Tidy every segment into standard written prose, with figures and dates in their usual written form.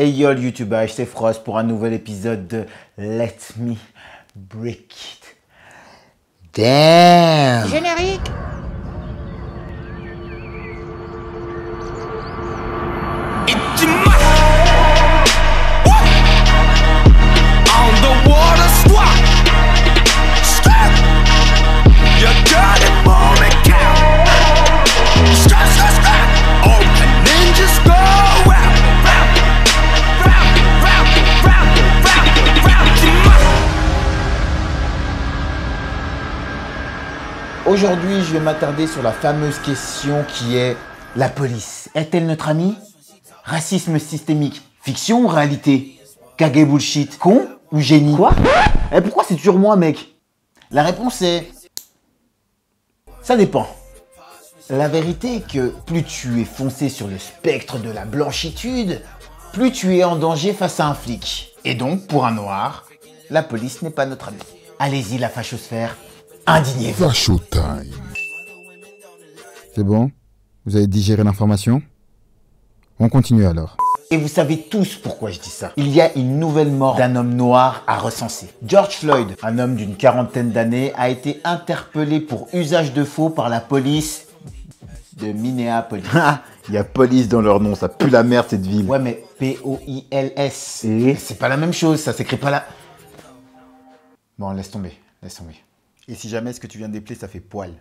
Hey yo le youtubage, c'est Frost pour un nouvel épisode de Let Me Break It Down. Générique. Aujourd'hui, je vais m'attarder sur la fameuse question qui est: la police est-elle notre amie? Racisme systémique, fiction ou réalité? Kage bullshit, con ou génie? Quoi? Et pourquoi c'est toujours moi, mec? La réponse est: ça dépend. La vérité est que plus tu es foncé sur le spectre de la blanchitude, plus tu es en danger face à un flic. Et donc, pour un noir, la police n'est pas notre ami. Allez-y, la fachosphère, indignez-vous. Facho time. C'est bon? Vous avez digéré l'information? On continue alors. Et vous savez tous pourquoi je dis ça. Il y a une nouvelle mort d'un homme noir à recenser. George Floyd, un homme d'une quarantaine d'années, a été interpellé pour usage de faux par la police de Minneapolis. Il y a police dans leur nom, ça pue la merde cette ville. Ouais, mais P-O-I-L-S. Et c'est pas la même chose, ça s'écrit pas là. Bon, laisse tomber, laisse tomber. Et si jamais ce que tu viens d'épeler, ça fait poil.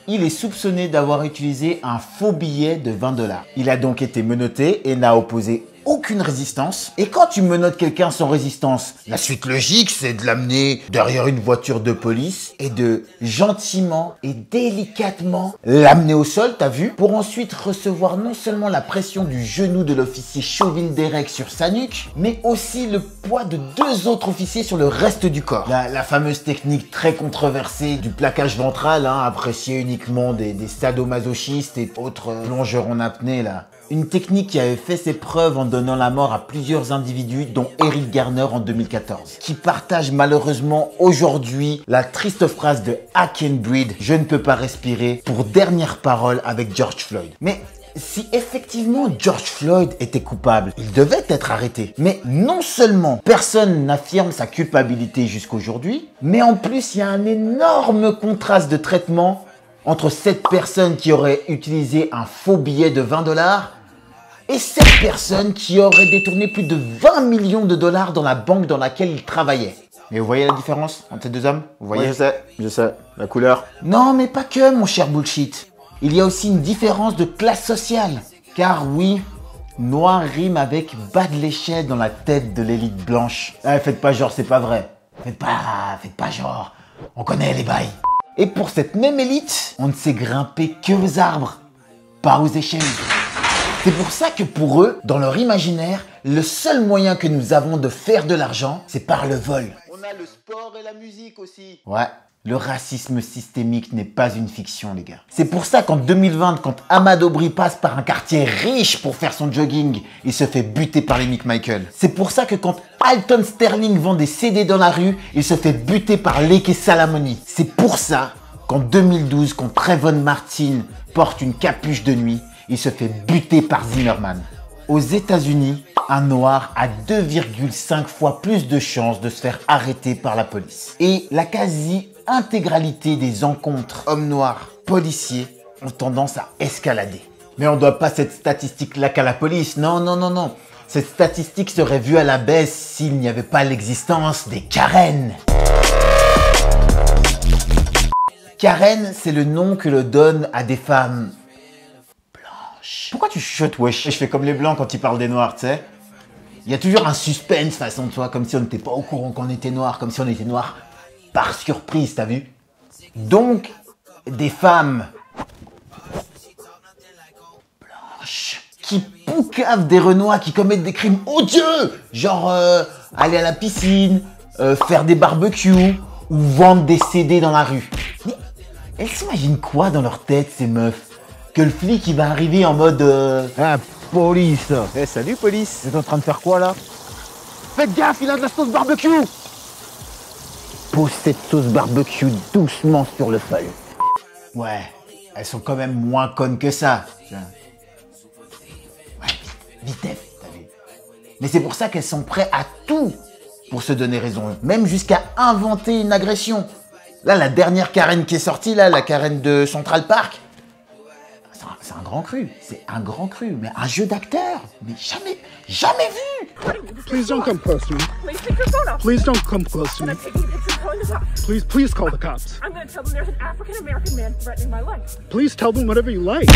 Il est soupçonné d'avoir utilisé un faux billet de 20 $. Il a donc été menotté et n'a opposé aucune résistance. Et quand tu menottes quelqu'un sans résistance, la suite logique, c'est de l'amener derrière une voiture de police et de gentiment et délicatement l'amener au sol, t'as vu? Pour ensuite recevoir non seulement la pression du genou de l'officier Chauville-Derek sur sa nuque, mais aussi le poids de 2 autres officiers sur le reste du corps. La fameuse technique très controversée du plaquage ventral, appréciée uniquement des sadomasochistes et autres plongeurs en apnée là. Une technique qui avait fait ses preuves en donnant la mort à plusieurs individus, dont Eric Garner en 2014, qui partage malheureusement aujourd'hui la triste phrase de I Can't Breathe, je ne peux pas respirer, pour dernière parole avec George Floyd. Mais si effectivement George Floyd était coupable, il devait être arrêté. Mais non seulement personne n'affirme sa culpabilité jusqu'aujourd'hui, mais en plus il y a un énorme contraste de traitement entre cette personne qui aurait utilisé un faux billet de 20 $ et cette personne qui aurait détourné plus de 20 millions de dollars dans la banque dans laquelle il travaillait. Mais vous voyez la différence entre ces deux hommes? Vous voyez? Ouais, je sais, la couleur. Non, mais pas que, mon cher bullshit. Il y a aussi une différence de classe sociale. Car oui, noir rime avec bas de l'échelle dans la tête de l'élite blanche. Faites pas genre, c'est pas vrai. Faites pas genre. On connaît les bails. Et pour cette même élite, on ne sait grimper que aux arbres, pas aux échelles. C'est pour ça que pour eux, dans leur imaginaire, le seul moyen que nous avons de faire de l'argent, c'est par le vol. On a le sport et la musique aussi. Ouais, le racisme systémique n'est pas une fiction, les gars. C'est pour ça qu'en 2020, quand Ahmad Aubry passe par un quartier riche pour faire son jogging, il se fait buter par les Mick Michael. C'est pour ça que quand Alton Sterling vend des CD dans la rue, il se fait buter par Leke Salamoni. C'est pour ça qu'en 2012, quand Trayvon Martin porte une capuche de nuit, il se fait buter par Zimmerman. Aux États-Unis, un noir a 2,5 fois plus de chances de se faire arrêter par la police. Et la quasi-intégralité des encontres hommes noirs policiers ont tendance à escalader. Mais on ne doit pas cette statistique-là qu'à la police. Non, non, non, non. Cette statistique serait vue à la baisse s'il n'y avait pas l'existence des Karen. Karen, c'est le nom que l'on donne à des femmes blanches. Pourquoi tu chuchotes, wesh? Je fais comme les blancs quand ils parlent des noirs, tu sais. Il y a toujours un suspense façon de toi, comme si on n'était pas au courant qu'on était noir, comme si on était noir par surprise, t'as vu? Donc, des femmes blanches qui poucavent des renois, qui commettent des crimes odieux, genre aller à la piscine, faire des barbecues ou vendre des CD dans la rue. Mais elles s'imaginent quoi dans leur tête, ces meufs? Que le flic il va arriver en mode Police. Salut police. vous êtes en train de faire quoi là? Faites gaffe, il a de la sauce barbecue! Pose cette sauce barbecue doucement sur le feu. Ouais, elles sont quand même moins connes que ça. Ouais. Vitef, t'as vu. Mais c'est pour ça qu'elles sont prêtes à tout pour se donner raison. Même jusqu'à inventer une agression. Là, la dernière Karen qui est sortie, là, la Karen de Central Park, c'est un grand cru. C'est un grand cru. Mais un jeu d'acteur. Mais jamais vu. Please don't come close to me. Please take your phone off. Please don't come close to me. I'm taking pictures calling the cops. Please call the cops. I'm going to tell them there's an African-American man threatening my life. Please tell them whatever you like.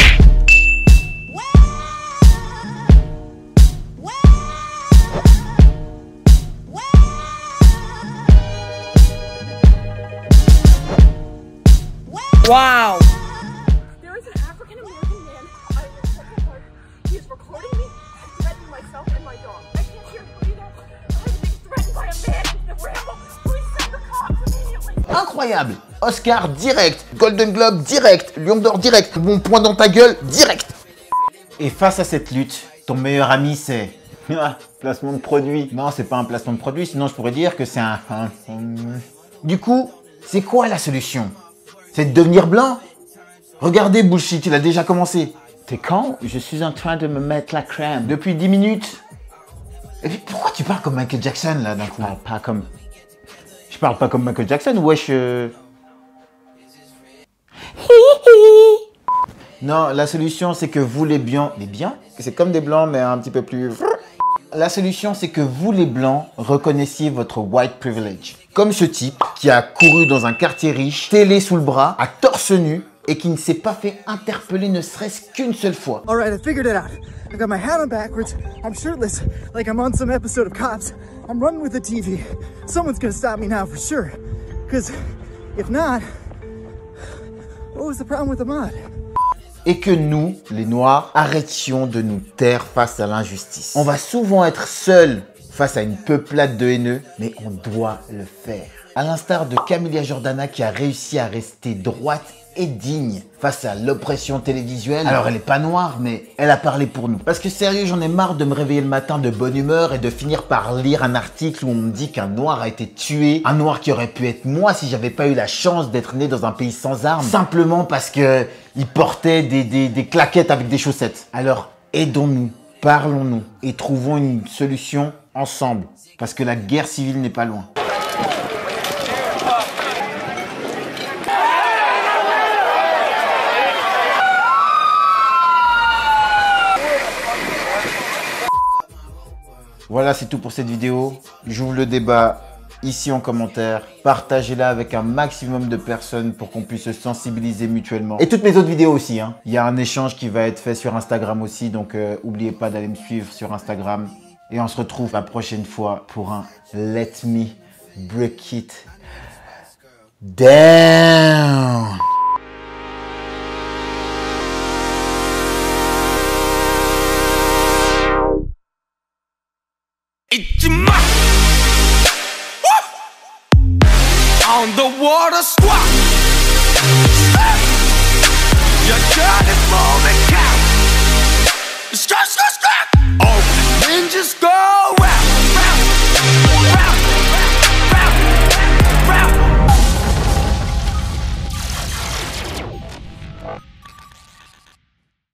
Wow. There is an African-American man I live in Central Park. He is recording me, threatening myself and my dog. I can't hear you either. I'm being threatened by a man in the ramble. Please send the cops immediately. Incroyable. Oscar direct. Golden Globe direct. Lion d'or direct. Mon poing dans ta gueule direct. Et face à cette lutte, ton meilleur ami c'est... Ah, placement de produit. Non, c'est pas un placement de produit, sinon je pourrais dire que c'est un... Du coup, c'est quoi la solution? C'est de devenir blanc? Regardez, bullshit, il a déjà commencé. T'es quand? Je suis en train de me mettre la crème. Depuis 10 minutes. Et puis, pourquoi tu parles comme Michael Jackson, là, d'un coup? Je parle pas comme Michael Jackson, wesh. Non, la solution, c'est que vous, les blancs... Les blancs? C'est comme des blancs, mais un petit peu plus... La solution, c'est que vous, les blancs, reconnaissiez votre white privilege. Comme ce type qui a couru dans un quartier riche, télé sous le bras, à torse nu, et qui ne s'est pas fait interpeller ne serait-ce qu'une seule fois. All right, I figured it out. I got my hat on backwards. I'm shirtless, like I'm on some episode of Cops. I'm running with the TV. Someone's gonna stop me now for sure. Because if not, what was the problem with the mod? Et que nous, les Noirs, arrêtions de nous taire face à l'injustice. On va souvent être seuls face à une peuplade de haineux, mais on doit le faire. À l'instar de Camélia Jordana qui a réussi à rester droite et digne face à l'oppression télévisuelle. Alors elle est pas noire, mais elle a parlé pour nous. Parce que sérieux, j'en ai marre de me réveiller le matin de bonne humeur et de finir par lire un article où on me dit qu'un noir a été tué. Un noir qui aurait pu être moi si j'avais pas eu la chance d'être né dans un pays sans armes. Simplement parce que il portait des claquettes avec des chaussettes. Alors aidons-nous, parlons-nous et trouvons une solution ensemble. Parce que la guerre civile n'est pas loin. Voilà, c'est tout pour cette vidéo. J'ouvre le débat ici en commentaire. Partagez-la avec un maximum de personnes pour qu'on puisse se sensibiliser mutuellement. Et toutes mes autres vidéos aussi. Il y a un échange qui va être fait sur Instagram aussi. Donc, n'oubliez pas d'aller me suivre sur Instagram. Et on se retrouve la prochaine fois pour un Let Me Break It Down. On the water squat. Your dirty moment count. Scratch. Oh, ninja squad.